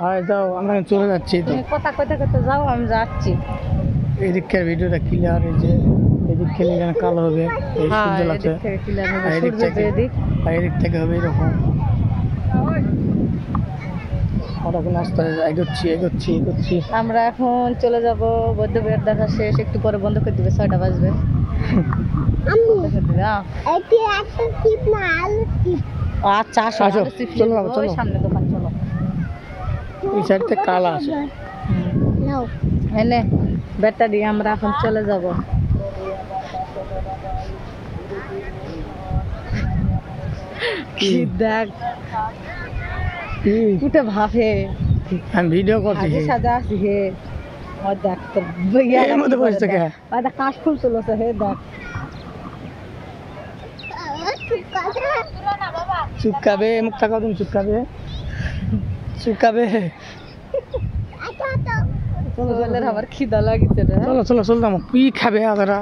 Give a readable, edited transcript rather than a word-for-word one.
হ্যাঁ যাও, আমরা চলে যাচ্ছি তো। কথা কইতে কইতে যাও, আমি যাচ্ছি। এদিককার ভিডিওটা ক্লিয়ার, এই যে এদিক খেলে যেন কালো হবে, এই সূর্য লাগছে, আর এদিক থেকে হবে এরকম। আমরা এখন আস্তে এগোচ্ছি এগোচ্ছি এগোচ্ছি। আমরা এখন চলে যাব, বৌদ্ধ বিহার দেখা শেষ, একটু পরে বন্ধ করে দিবে, 6টা বাজবে। আচ্ছা আসো, চলো চলো, সামনে দোকান, চলো। এই সাইড থেকে কালা আছে। এনে ব্যাটটা দিয়ে আমরা এখন চলে যাব। কি দেখ উঠে ভাবে আমি ভিডিও করছি, সাজা আছি হে। ও দেখ তো এর মধ্যে বসে থাকে, দেখ কাশ ফুল তুলছে হে, দেখ। চুপকাবে, মুখ থাকা তুমি, চুপকাবে চুপকাবে। আমার খিদা লাগিছে রে। চলো চলো চলো, কি খাবে আপনারা?